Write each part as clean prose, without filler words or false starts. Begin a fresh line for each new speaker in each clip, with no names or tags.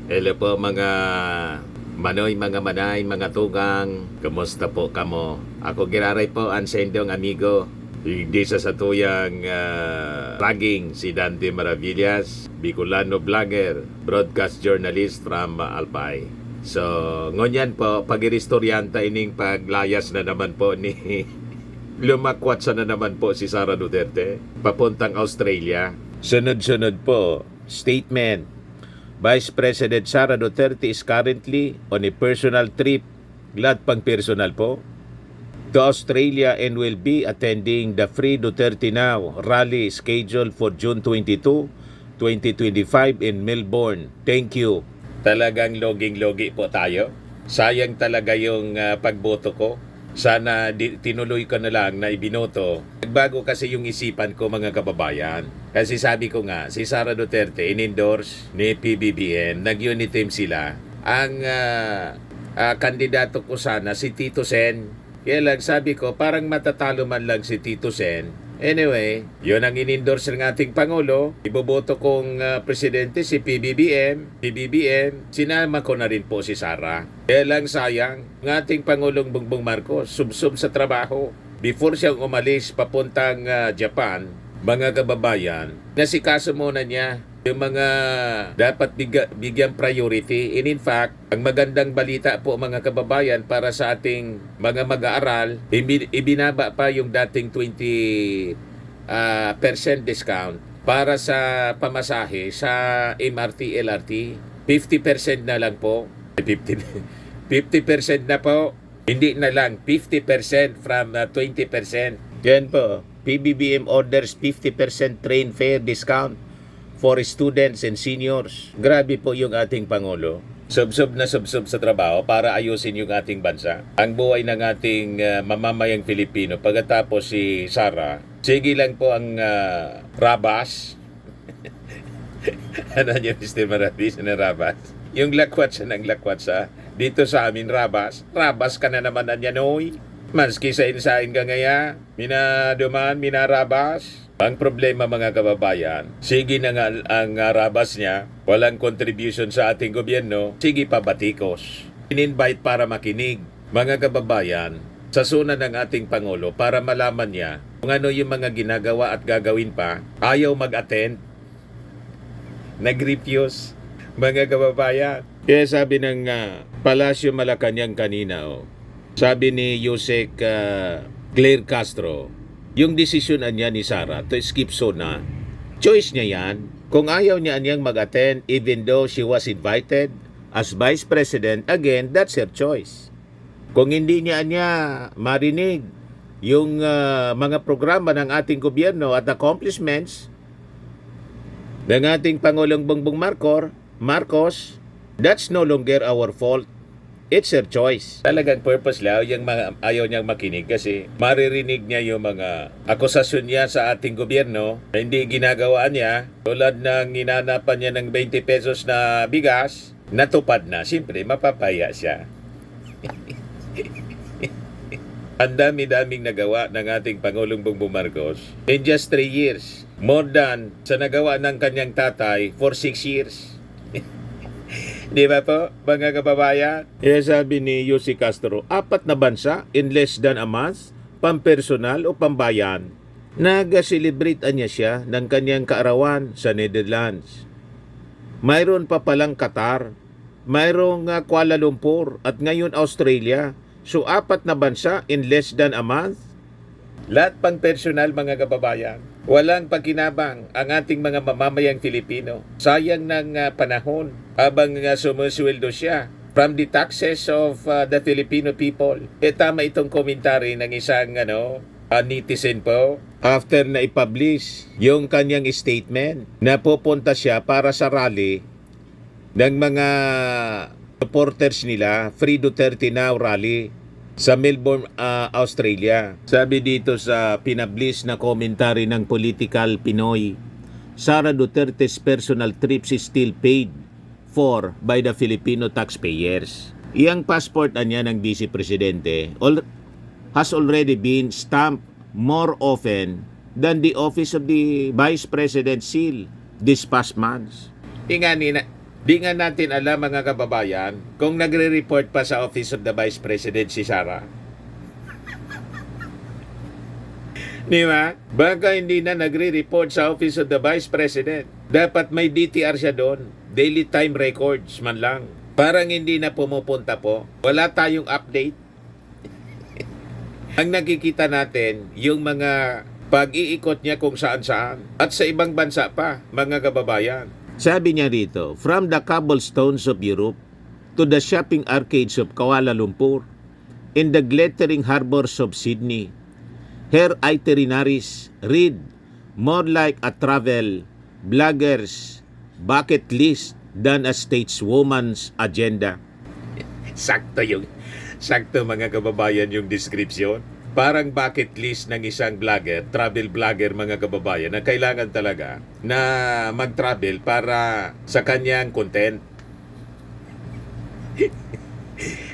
Hello po mga manoy, mga manay, mga tugang. Kumusta po kamo? Ako giraray po ang sendong amigo. Hindi sa satuyang vlogging si Dante Maravillas, Bicolano vlogger, broadcast journalist from Albay. So, ngunyan po, pag-iristoryanta ining paglayas na naman po ni lumakwat sa na naman po si Sara Duterte papuntang Australia. Sunod-sunod po, statement. Vice President Sara Duterte is currently on a personal trip, glad pang personal po, to Australia and will be attending the Free Duterte Now rally scheduled for June 22, 2025 in Melbourne. Thank you. Talagang loging-logi po tayo. Sayang talaga yung pagboto ko. Sana tinuloy ko na lang na ibinoto. Nagbago kasi yung isipan ko mga kababayan. Kasi sabi ko nga, si Sara Duterte in-endorse ni PBBM, nag-unit team sila. Ang kandidato ko sana si Tito Sen. Kaya lang sabi ko, parang matatalo man lang si Tito Sen. Anyway, yun ang in-endorse ng ating Pangulo. Iboboto kong presidente si PBBM. Sinama ko na rin po si Sara. Kaya lang sayang, ng ating Pangulong Bongbong Marcos, subsub sa trabaho. Before siyang umalis papuntang Japan, mga kababayan, nasikaso muna niya yung mga dapat bigyan priority. And in fact, ang magandang balita po mga kababayan para sa ating mga mag-aaral, ibinaba pa yung dating 20% discount para sa pamasahe sa MRT, LRT. 50% na lang po. 50% na po. Hindi na lang 50% from 20%. Yan po. PBBM orders 50% train fare discount for students and seniors. Grabe po yung ating Pangulo. Subsub sa trabaho para ayusin yung ating bansa. Ang buhay ng ating mamamayang Pilipino. Pagkatapos si Sara, sige lang po ang rabas. Ano niya, Mr. Maravis na rabas? Yung lakwat siya ng lakwat sa dito sa amin rabas. Rabas ka na naman na niya, noy. Maski sa insain ka ngaya, minaduman, minarabas. Ang problema mga kababayan, sige na nga ang rabas niya, walang contribution sa ating gobyerno, sige pa batikos. In-invite para makinig, mga kababayan, sa suna ng ating Pangulo para malaman niya kung ano yung mga ginagawa at gagawin pa, ayaw mag-attend, nag-refuse, mga kababayan. Kaya sabi ng Palasyo Malacanang kanina, sabi ni Yusek Claire Castro, yung desisyon niya ni Sara to skip SONA, choice niya yan. Kung ayaw niya niyang mag-attend even though she was invited as Vice President, again, that's her choice. Kung hindi niya marinig yung mga programa ng ating gobyerno at accomplishments ng ating Pangulong Bongbong Marcos, that's no longer our fault. It's her choice. Talagang purpose lang yung ayaw niyang makinig kasi maririnig niya yung mga akusasyon niya sa ating gobyerno na hindi ginagawa niya. Tulad ng inanapan niya ng 20 pesos na bigas, natupad na. Siyempre, mapapaya siya. Ang dami-daming nagawa ng ating Pangulong Bongbong Marcos in just 3 years. More than sa nagawa ng kanyang tatay for 6 years. Di ba po, mga kababayan? Kaya sabi ni Yusek Castro, 4 na bansa in less than a month, pampersonal o pambayan. Nag-celebrate niya siya ng kanyang kaarawan sa Netherlands. Mayroon pa palang Qatar, mayroong Kuala Lumpur at ngayon Australia. So 4 na bansa in less than a month. Lahat pang personal mga kababayan. Walang pagkinabang ang ating mga mamamayang Filipino. Sayang ng panahon habang sumusweldo siya from the taxes of the Filipino people. Tama itong komentary ng isang netizen po after na i-publish yung kanyang statement na pupunta siya para sa rally ng mga supporters nila, Free Duterte Now rally sa Melbourne, Australia. Sabi dito sa pinablis na commentary ng Political Pinoy, Sara Duterte's personal trips is still paid for by the Filipino taxpayers. Iyang passport niya ng Vice Presidente has already been stamped more often than the office of the Vice President seal this past months. Di nga natin alam mga kababayan kung nagre-report pa sa Office of the Vice President si Sara. Di ba? Baka hindi na nagre-report sa Office of the Vice President. Dapat may DTR siya doon. Daily time records man lang. Parang hindi na pumupunta po. Wala tayong update. Ang nakikita natin, yung mga pag-iikot niya kung saan-saan. At sa ibang bansa pa, mga kababayan. Sabi niya rito, from the cobblestones of Europe to the shopping arcades of Kuala Lumpur in the glittering harbors of Sydney, her itineraries read more like a travel blogger's bucket list than a stateswoman's agenda. Sakto mga kababayan yung description. Parang bucket list ng isang vlogger, travel vlogger mga kababayan, na kailangan talaga na mag-travel para sa kanyang content.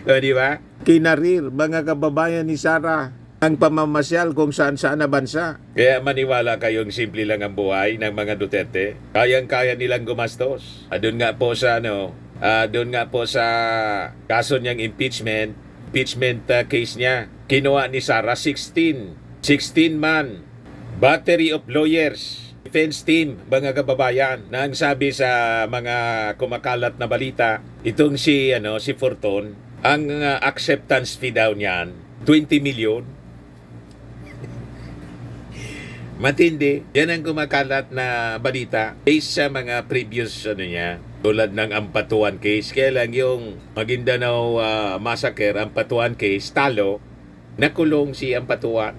O, di ba? Kinarir mga kababayan ni Sara ang pamamasyal kung saan-saan na bansa. Kaya maniwala kayong simple lang ang buhay ng mga Duterte. Kayang-kaya nilang gumastos. Doon nga po sa kaso niyang impeachment case niya. Kinuha ni Sara 16 man battery of lawyers defense team mga kababayan na ang sabi sa mga kumakalat na balita itong si Fortun ang acceptance fee daw niyan 20 million. Matindi. Yan ang kumakalat na balita based sa mga previous niya. Tulad ng Ampatuan case. Kaya lang yung Maguindanao massacre, Ampatuan case, talo, nakulong si Ampatuan.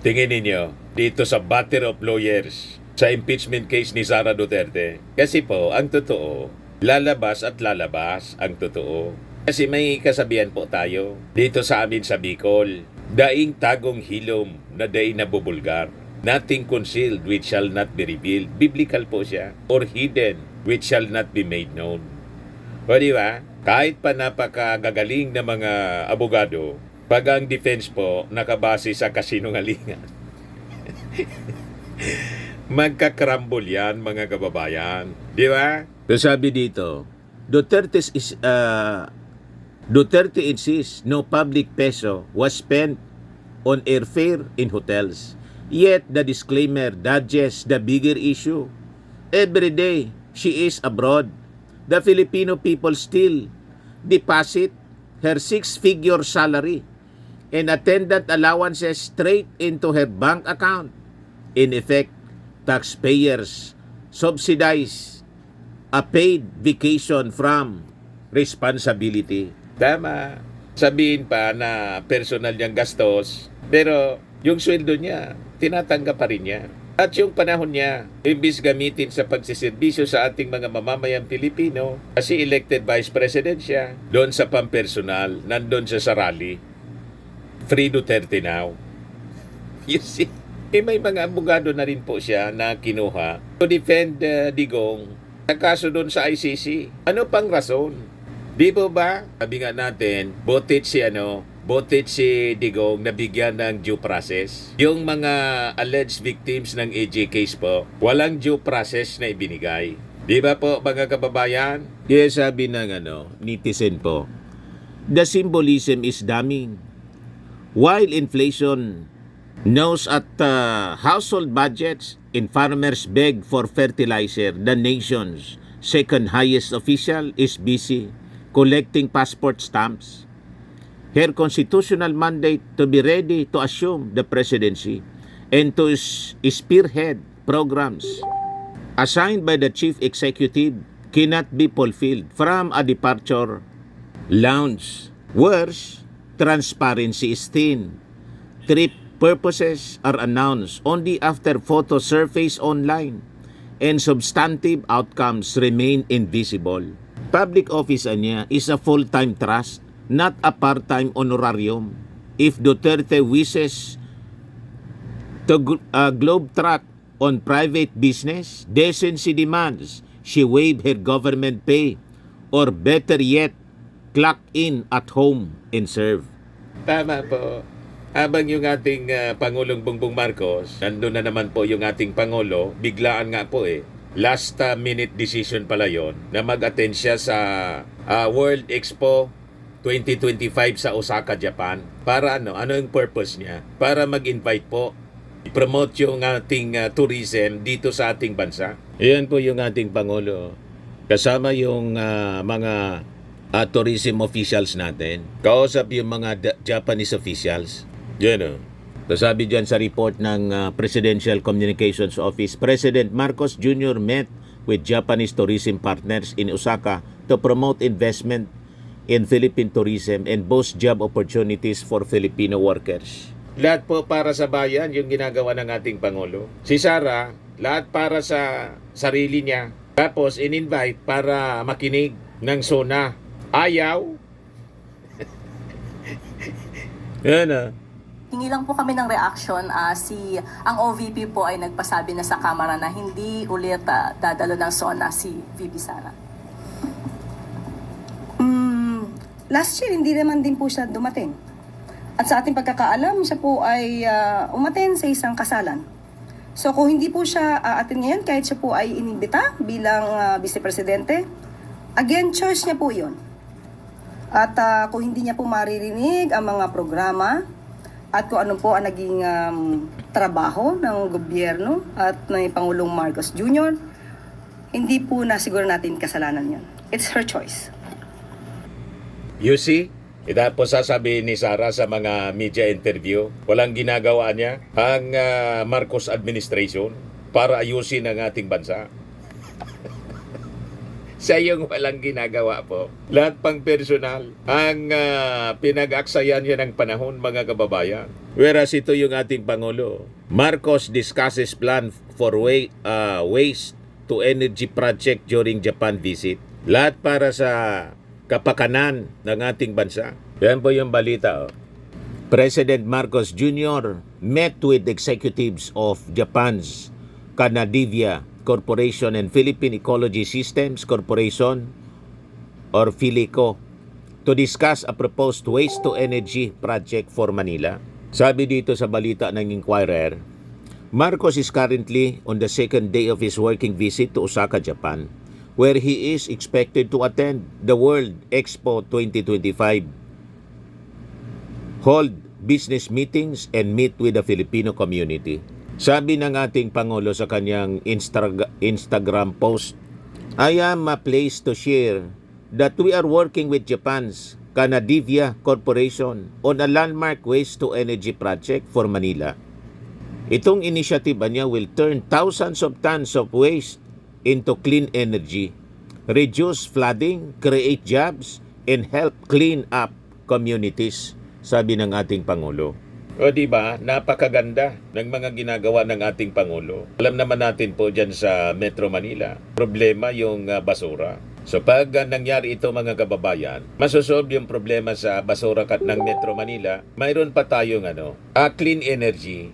Tingin ninyo, dito sa battery of lawyers, sa impeachment case ni Sara Duterte. Kasi po, ang totoo, lalabas at lalabas ang totoo. Kasi may kasabihan po tayo, dito sa amin sa Bicol, daing tagong hilom na daing nabubulgar. Nothing concealed which shall not be revealed. Biblical po siya. Or hidden which shall not be made known. O di ba? Kahit pa napakagagaling na mga abogado, pag ang defense po nakabase sa kasinungalingan, magkakrambol yan mga kababayan. Di ba? So sabi dito, Duterte insists no public peso was spent on airfare in hotels. Yet the disclaimer dodges the bigger issue. Every day she is abroad, the Filipino people still deposit her 6-figure salary and attendant allowances straight into her bank account. In effect, taxpayers subsidize a paid vacation from responsibility. Tama. Sabihin pa na personal niyang gastos, pero yung sweldo niya, tinatanggap pa rin niya. At yung panahon niya, imbis gamitin sa pagsiservisyo sa ating mga mamamayang Pilipino, kasi elected vice president siya, doon sa pampersonal, nandun siya sa rally. Free Duterte now. You see, may mga abogado na rin po siya na kinuha to defend Digong sa kaso doon sa ICC. Ano pang rason? Di po ba? Sabi nga natin, botit si Digong na bigyan ng due process. Yung mga alleged victims ng AJ case po, walang due process na ibinigay. Di ba po mga kababayan? Yes, sabi ng netizen po, the symbolism is damning. While inflation knows at household budgets and farmers beg for fertilizer, the nation's second highest official is busy collecting passport stamps. Her constitutional mandate to be ready to assume the presidency and to spearhead programs assigned by the chief executive cannot be fulfilled from a departure lounge. Worse, transparency is thin. Trip purposes are announced only after photos surface online and substantive outcomes remain invisible. Public office niya is a full-time trust, not a part-time honorarium. If Duterte wishes to globetrot on private business, decency demands she waive her government pay or better yet, clock in at home and serve. Tama po. Habang yung ating Pangulong Bongbong Marcos, nandun na naman po yung ating Pangulo, biglaan nga po last minute decision pala yon na mag-attend siya sa World Expo 2025 sa Osaka, Japan. Para ano yung purpose niya? Para mag-invite po, i-promote yung ating tourism dito sa ating bansa. Iyan po yung ating Pangulo. Kasama yung mga tourism officials natin. Kausap yung mga Japanese officials. Yan o. Sabi dyan sa report ng Presidential Communications Office, President Marcos Jr. met with Japanese tourism partners in Osaka to promote investment in Philippine tourism and boost job opportunities for Filipino workers. Lahat po para sa bayan yung ginagawa ng ating Pangulo. Si Sara, lahat para sa sarili niya. Tapos in-invite para makinig ng SONA. Ayaw. Yan na.
Hingi lang po kami ng reaction. Ang OVP po ay nagpasabi na sa Kamara na hindi ulit dadalo ng SONA si VP Sara.
Last year, hindi naman din po siya dumating. At sa ating pagkakaalam, siya po ay umaten sa isang kasalan. So kung hindi po siya aatin ngayon, kahit siya po ay inibita bilang Vice Presidente, again, choice niya po yun. At kung hindi niya po maririnig ang mga programa at kung ano po ang naging trabaho ng gobyerno at ng Pangulong Marcos Jr., hindi po na siguro natin kasalanan yun. It's her choice.
You see? Tapos sasabihin ni Sara sa mga media interview, walang ginagawa niya ang Marcos administration para ayusin ang ating bansa. Siya yung walang ginagawa po. Lahat pang personal ang pinag-aksayan niya ng panahon, mga kababayan. Whereas ito yung ating Pangulo. Marcos discusses plan for waste to energy project during Japan visit. Lahat para sa kapakanan ng ating bansa. Yan po yung balita. President Marcos Jr. met with executives of Japan's Canadivia Corporation and Philippine Ecology Systems Corporation or Philico to discuss a proposed waste-to-energy project for Manila. Sabi dito sa balita ng Inquirer, Marcos is currently on the second day of his working visit to Osaka, Japan, where he is expected to attend the World Expo 2025, hold business meetings, and meet with the Filipino community. Sabi ng ating Pangulo sa kanyang Instagram post, I am pleased to share that we are working with Japan's Canadivia Corporation on a landmark waste-to-energy project for Manila. Itong initiative niya will turn thousands of tons of waste into clean energy, reduce flooding, create jobs, and help clean up communities, sabi ng ating Pangulo. O diba, napakaganda ng mga ginagawa ng ating Pangulo. Alam naman natin po dyan sa Metro Manila, problema yung basura. So pag nangyari ito, mga kababayan, masosolve yung problema sa basura ng Metro Manila, mayroon pa tayong clean energy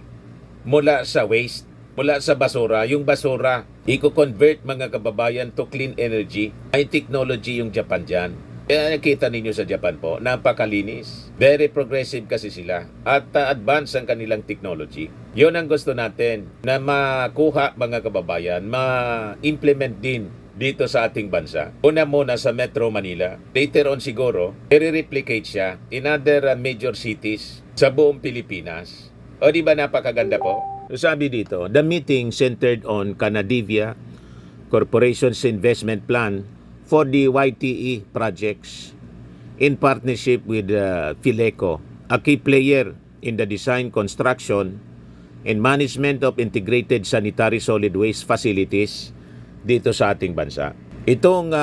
mula sa waste, mula sa basura. Yung basura, i-convert, mga kababayan, to clean energy. May technology yung Japan dyan. Kaya nakita ninyo sa Japan po, napakalinis. Very progressive kasi sila. At advanced ang kanilang technology. Yun ang gusto natin na makuha, mga kababayan, ma-implement din dito sa ating bansa. Una muna sa Metro Manila. Later on siguro, i-replicate siya in other major cities sa buong Pilipinas. O di ba napakaganda po? Sabi dito, the meeting centered on Canadivia Corporation's investment plan for the YTE projects in partnership with Phileco, a key player in the design, construction, and management of integrated sanitary solid waste facilities dito sa ating bansa. Itong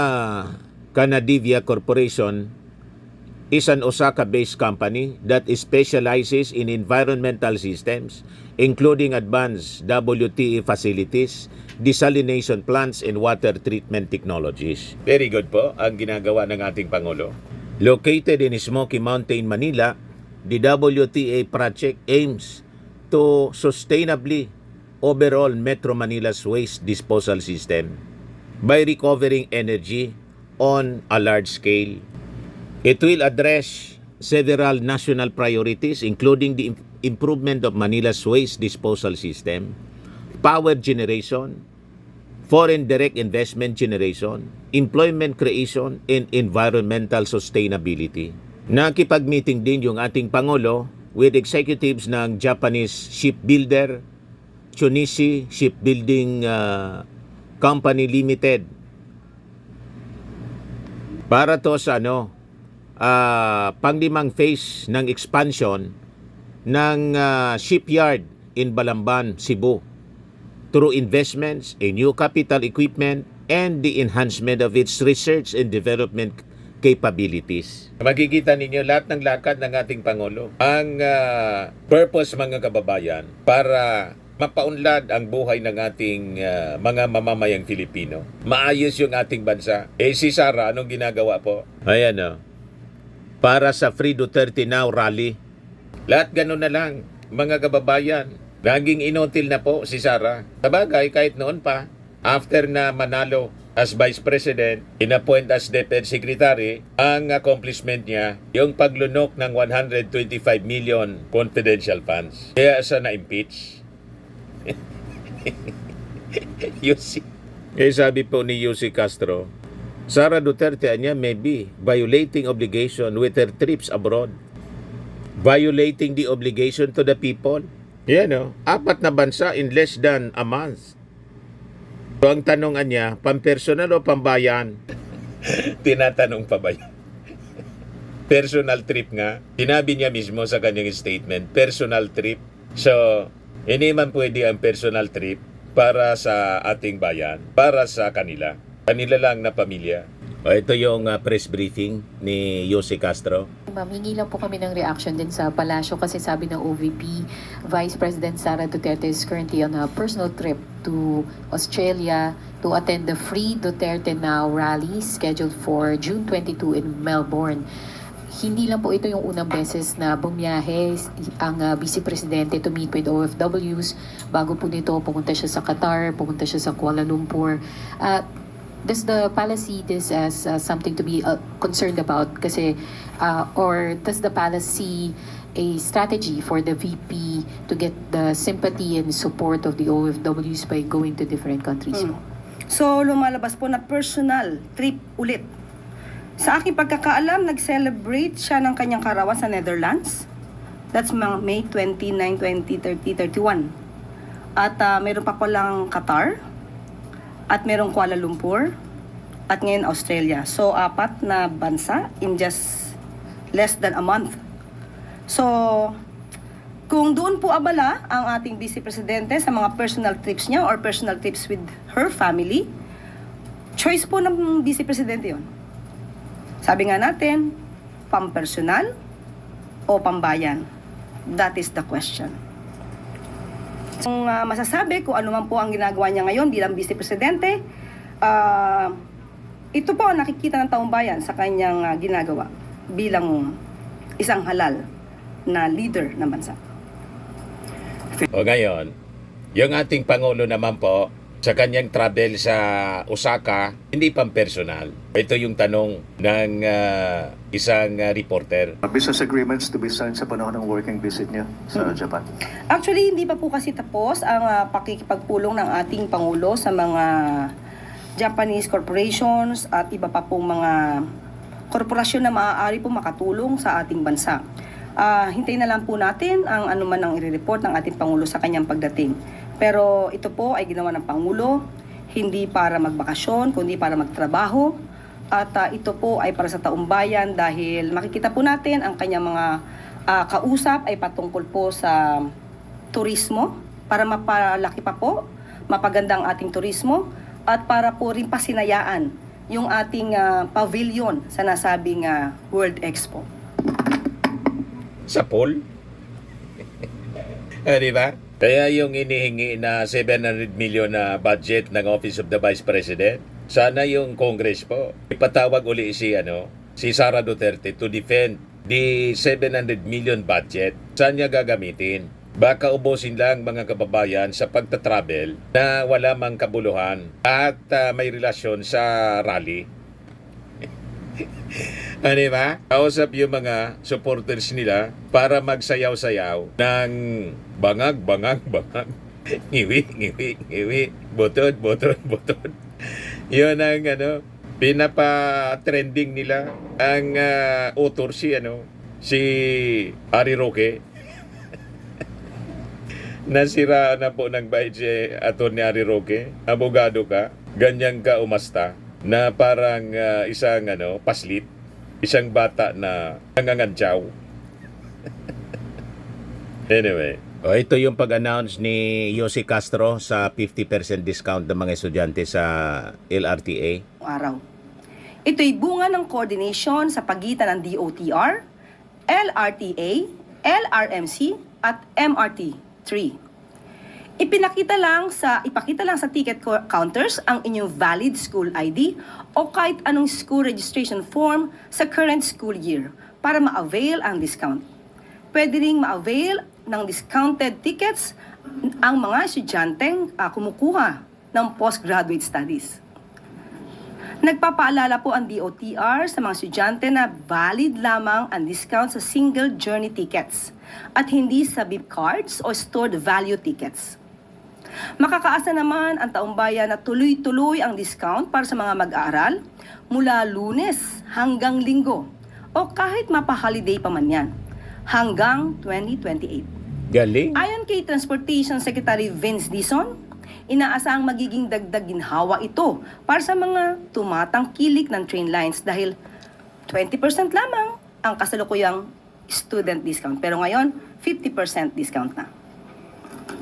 Canadivia Corporation is an Osaka-based company that specializes in environmental systems, including advanced WTE facilities, desalination plants, and water treatment technologies. Very good po ang ginagawa ng ating Pangulo. Located in Smoky Mountain, Manila, the WTA project aims to sustainably overall Metro Manila's waste disposal system by recovering energy on a large scale. It will address several national priorities, including the improvement of Manila's waste disposal system, power generation, foreign direct investment generation, employment creation, and environmental sustainability. Nakipag-meeting din yung ating Pangulo with executives ng Japanese shipbuilder, Chunichi Shipbuilding Company Limited, para to sa panglimang phase ng expansion ng shipyard in Balamban, Cebu, through investments in new capital equipment and the enhancement of its research and development capabilities. Makikita ninyo lahat ng lakad ng ating Pangulo. Ang purpose, mga kababayan, para mapaunlad ang buhay ng ating mga mamamayang Filipino. Maayos yung ating bansa. Si Sara, anong ginagawa po? Ayan para sa Free Duterte Now rally. Lahat ganun na lang, mga kababayan. Naging inotil na po si Sara. Sabagay, kahit noon pa, after na manalo as Vice President, inappoint as Deputy Secretary, ang accomplishment niya, yung paglunok ng 125 million confidential funds. Kaya sa na-impeach. Yussi. Sabi po ni Yussi Castro, Sara Duterte niya may be violating obligation with her trips abroad. Violating the obligation to the people. Yan 4 na bansa in less than a month. So ang tanongan niya, pampersonal o pambayan? Tinatanong pa ba yan? Personal trip nga. Sinabi niya mismo sa kanyang statement, personal trip. So, hindi man pwede ang personal trip para sa ating bayan, para sa kanila. Kanila lang na pamilya. Ito yung press briefing ni Yussi Castro.
Ma'am, hingi lang po kami ng reaction din sa palasyo kasi sabi ng OVP, Vice President Sara Duterte is currently on a personal trip to Australia to attend the Free Duterte Now rally scheduled for June 22 in Melbourne. Hindi lang po ito yung unang beses na bumiyahe ang Vice Presidente to meet with OFWs. Bago po nito, pumunta siya sa Qatar, pumunta siya sa Kuala Lumpur. Does the palace see this as something to be concerned about? Kasi, or does the palace see a strategy for the VP to get the sympathy and support of the OFWs by going to different countries?
So, lumalabas po na personal trip ulit. Sa aking pagkakaalam, nag-celebrate siya ng kanyang karawan sa Netherlands. That's May 29, 20, 30, 31. At meron pa palang Qatar. At merong Kuala Lumpur. At ngayon Australia. So, 4 na bansa in just less than a month. So, kung doon po abala ang ating Vice Presidente sa mga personal trips niya or personal trips with her family, choice po ng Vice Presidente yun. Sabi nga natin, pampersonal o pambayan? That is the question. Kung masasabi kung ano man po ang ginagawa niya ngayon bilang Vice Presidente, ito po ang nakikita ng taong bayan sa kanyang ginagawa bilang isang halal na leader ng bansa.
O ngayon, yung ating Pangulo naman po, sa kanyang travel sa Osaka, hindi pang personal. Ito yung tanong ng isang reporter.
Business agreements to be signed sa panahon ng working visit niya sa Japan.
Actually, hindi pa po kasi tapos ang pakikipagpulong ng ating Pangulo sa mga Japanese corporations at iba pa pong mga korporasyon na maaari po makatulong sa ating bansa. Hintayin na lang po natin ang anuman ang i-report ng ating Pangulo sa kanyang pagdating. Pero ito po ay ginawa ng Pangulo, hindi para magbakasyon, kundi para magtrabaho. At ito po ay para sa taong bayan dahil makikita po natin ang kanyang mga kausap ay patungkol po sa turismo, para mapalaki pa po, mapaganda ang ating turismo, at para po rin pasinayaan yung ating pavilion sa nasabing World Expo.
Sa poll? Di ba? Kaya yung inihingi na 700 million na budget ng Office of the Vice President, sana yung Congress po ipatawag uli si Sara Duterte to defend the 700 million budget. Saan niya gagamitin? Baka ubusin lang mga kababayan sa pagtatravel na wala mang kabuluhan at may relasyon sa rally. Ano ba? Kausap yung mga supporters nila para magsayaw-sayaw ng bangag. ngiwi, butod. Yun ang pinapa-trending nila. Ang author si Ari Roque. Nasira na po ng bait si Atty. Ari Roque. Abogado ka, ganyan ka umasta na parang isang paslit, isang bata na nangangantsaw. Anyway, ito yung pag-announce ni Yossi Castro sa 50% discount ng mga estudyante sa LRTA.
Araw. Ito'y bunga ng coordination sa pagitan ng DOTR, LRTA, LRMC at MRT3. Ipakita lang sa ticket counters ang inyong valid school ID o kahit anong school registration form sa current school year para ma-avail ang discount. Pwede ring ma-avail ng discounted tickets ang mga estudyanteng kumukuha ng postgraduate studies. Nagpapaalala po ang DOTR sa mga estudyante na valid lamang ang discount sa single journey tickets at hindi sa VIP cards o stored value tickets. Makakaasa naman ang taong bayan na tuloy-tuloy ang discount para sa mga mag-aaral mula Lunes hanggang Linggo o kahit mapa-holiday pa man yan hanggang 2028.
Galing.
Ayon kay Transportation Secretary Vince Dizon, inaasahang magiging dagdag ginhawa ito para sa mga tumatangkilik ng train lines dahil 20% lamang ang kasalukuyang student discount. Pero ngayon, 50% discount na.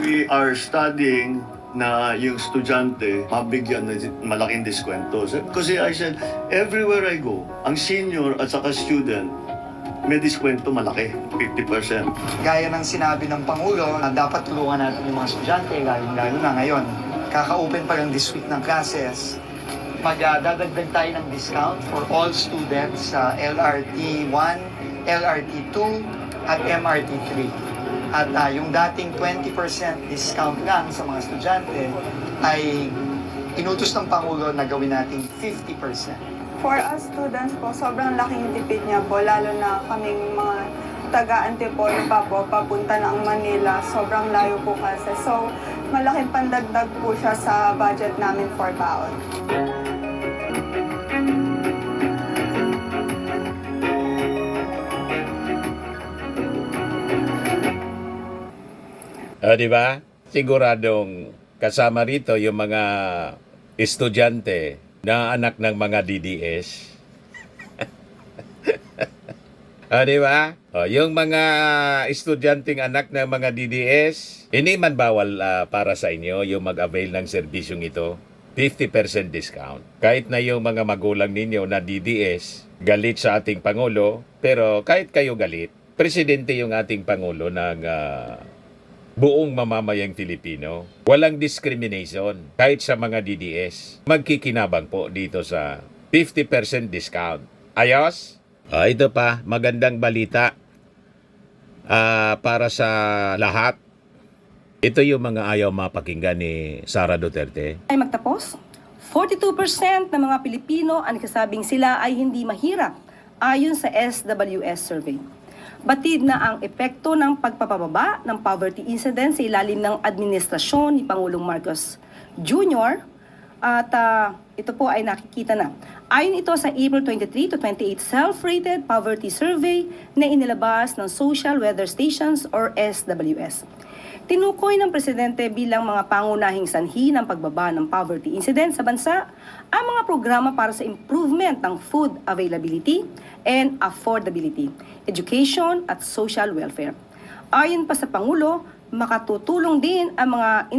We are studying na yung estudyante mabigyan ng malaking diskwento. Kasi I said, everywhere I go, ang senior at saka student, may diskwento malaki, 50%.
Gaya ng sinabi ng Pangulo na dapat tulungan natin yung mga estudyante, lalo na ngayon. Kaka-open pa lang this week ng classes. Magdadagdag tayo ng discount for all students sa LRT 1, LRT 2, at MRT 3. At yung dating 20% discount lang sa mga estudyante ay inutos ng Pangulo na gawin nating 50%.
For us students po, sobrang laking tipid niya po, lalo na kaming mga taga-Antipolo pa po, papunta ng Manila, sobrang layo po kasi. So, malaking pandagdag po siya sa budget namin for baon.
Di ba? Siguradong kasama rito yung mga estudyante na anak ng mga DDS. Di ba? Yung mga estudyanteng anak ng mga DDS, hindi man bawal para sa inyo yung mag-avail ng serbisyong ito. 50% discount. Kahit na yung mga magulang ninyo na DDS, galit sa ating Pangulo, pero kahit kayo galit, presidente yung ating Pangulo ng buong mamamayang Filipino. Walang discrimination kahit sa mga DDS. Magkikinabang po dito sa 50% discount. Ayos? Ito pa, magandang balita para sa lahat. Ito yung mga ayaw mapakinggan ni Sara Duterte.
Ay magtapos, 42% ng mga Pilipino ang nagsasabing sila ay hindi mahirap ayon sa SWS survey. Batid na ang epekto ng pagpapababa ng poverty incidence sa ilalim ng administrasyon ni Pangulong Marcos Jr. At ito po ay nakikita na. Ayon ito sa April 23 to 28 Self-Rated Poverty Survey na inilabas ng Social Weather Stations or SWS. Tinukoy ng Presidente bilang mga pangunahing sanhi ng pagbaba ng poverty incidence sa bansa ang mga programa para sa improvement ng food availability and affordability, education at social welfare. Ayon pa sa Pangulo, makatutulong din ang mga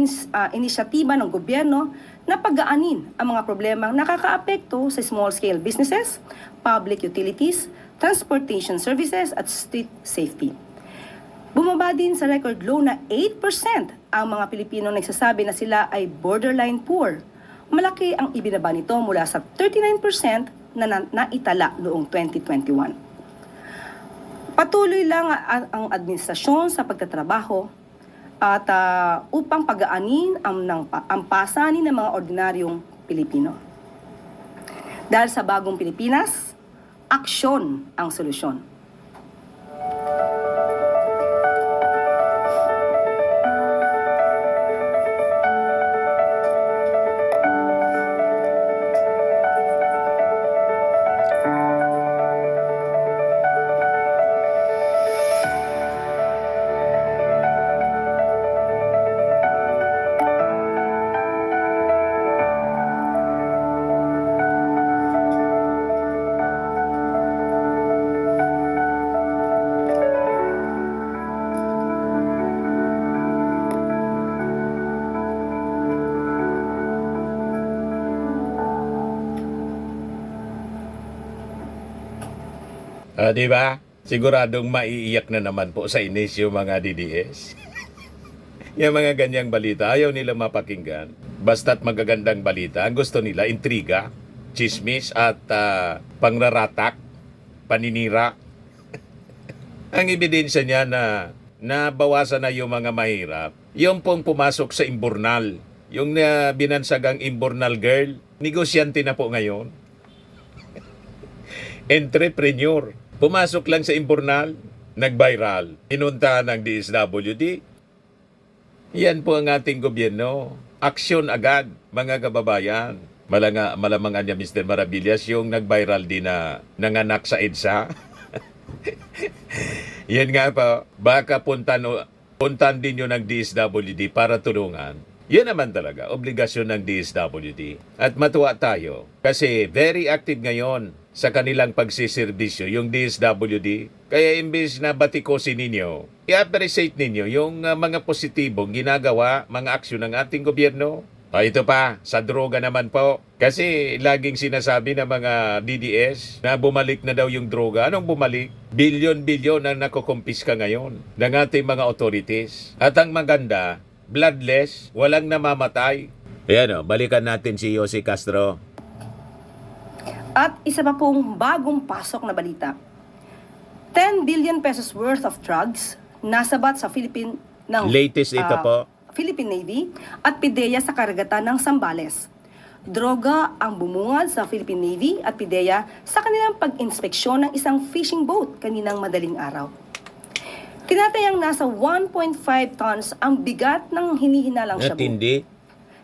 inisyatiba ng gobyerno na pagaanin ang mga problemang nakakaapekto sa small-scale businesses, public utilities, transportation services at street safety. Bumaba din sa record low na 8% ang mga Pilipino nagsasabi na sila ay borderline poor. Malaki ang ibinaba nito mula sa 39% na naitala noong 2021. Patuloy lang ang administrasyon sa pagtatrabaho at upang pagaanin ang pasanin ng mga ordinaryong Pilipino. Dahil sa bagong Pilipinas, aksyon ang solusyon.
Di ba? Siguradong maiiyak na naman po sa inis yung mga DDS. Yung mga ganyang balita, ayaw nila mapakinggan. Basta't magagandang balita, ang gusto nila, intriga, chismis at pangraratak, paninira. Ang ebidensya niya na nabawasan na yung mga mahirap, yung pong pumasok sa imburnal, yung binansagang imburnal girl, negosyante na po ngayon. Entrepreneur. Pumasok lang sa imburnal, nag-viral. Pinunta ng DSWD. Yan po ang ating gobyerno. Aksyon agad, mga kababayan. Malamang niya Mr. Maravillas yung nag-viral din na nanganak sa EDSA. Yan nga po, baka puntan din yun ng DSWD para tulungan. Yan naman talaga, obligasyon ng DSWD. At matuwa tayo kasi very active ngayon sa kanilang pagsiservisyo, yung DSWD. Kaya imbes na batikosin ninyo, i-appreciate ninyo yung mga positibong ginagawa, mga aksyon ng ating gobyerno. Ito pa, sa droga naman po. Kasi laging sinasabi ng mga DDS na bumalik na daw yung droga. Anong bumalik? Bilyon-bilyon na nakukumpiska ngayon ng ating mga authorities. At ang maganda, bloodless, walang namamatay. Ayan o, balikan natin si Yossi Castro.
At isa pa pong bagong pasok na balita. 10 billion pesos worth of drugs nasabat sa Philippine
Latest ito po.
Philippine Navy at PIDEA sa karagatan ng Zambales. Droga ang bumungad sa Philippine Navy at PIDEA sa kanilang pag-inspeksyon ng isang fishing boat kaninang madaling araw. Tinatayang nasa 1.5 tons ang bigat ng hinihinalang shabu.
Natindi.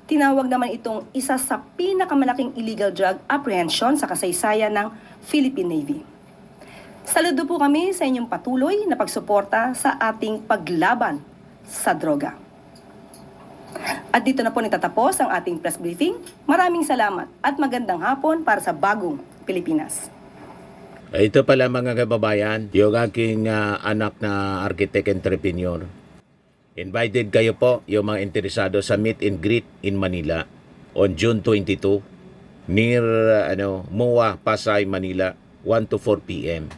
Tinawag naman itong isa sa pinakamalaking illegal drug apprehension sa kasaysayan ng Philippine Navy. Saludo po kami sa inyong patuloy na pagsuporta sa ating paglaban sa droga. At dito na po natatapos ang ating press briefing. Maraming salamat at magandang hapon para sa bagong Pilipinas.
Ito pala mga kababayan, yung aking anak na architect entrepreneur. Invited kayo po yung mga interesado sa meet and greet in Manila on June 22 near MOA, Pasay, Manila, 1 to 4 p.m.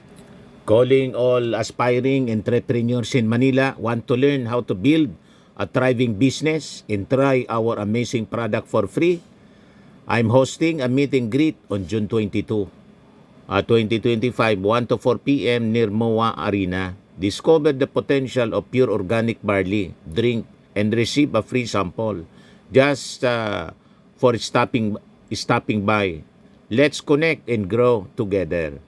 Calling all aspiring entrepreneurs in Manila want to learn how to build a thriving business and try our amazing product for free. I'm hosting a meet and greet on June 22, 2025, 1 to 4 p.m. near MOA Arena. Discover the potential of pure organic barley, drink, and receive a free sample just for stopping by. Let's connect and grow together.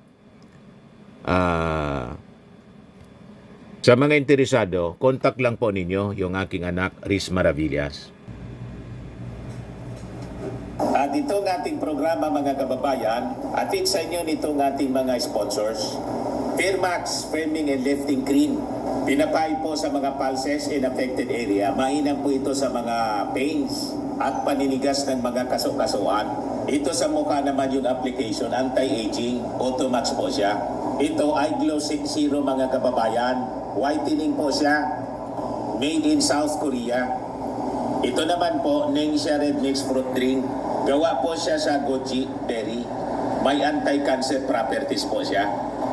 Sa mga interesado, contact lang po ninyo yung aking anak, Riz Maravillas. At itong ating programa mga kababayan, atid sa inyo nitong ating mga sponsors. Fairmax Firming and Lifting Cream. Pinapay po sa mga pulses in affected area. Mainam po ito sa mga pains at paninigas ng mga kasukasuan. Ito sa mukha naman yung application, anti-aging, Automax po siya. Ito ay Glow 60 mga kababayan. Whitening po siya. Made in South Korea. Ito naman po, Ningxia Red Mix Fruit Drink. Gawa po siya sa goji berry. May anti-cancer properties po siya.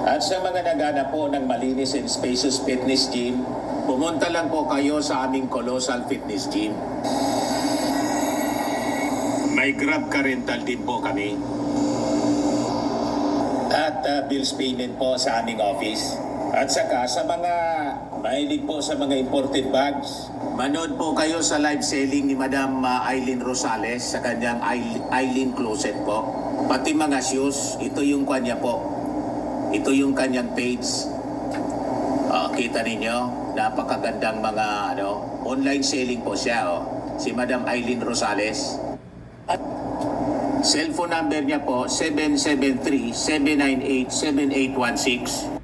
At sa mga nagana po ng malinis and spacious fitness gym, pumunta lang po kayo sa aming Colossal Fitness Gym. May Grab car rental din po kami. At bills payment po sa aming office. At saka sa mga mahilig po sa mga imported bags, manood po kayo sa live selling ni Madam Aileen Rosales sa kanyang Aileen Closet po. Pati mga shoes, ito yung kanya po. Ito yung kanyang page. Kita ninyo, napakagandang mga online selling po siya. Si Madam Aileen Rosales. At cellphone number niya po, 773-798-7816.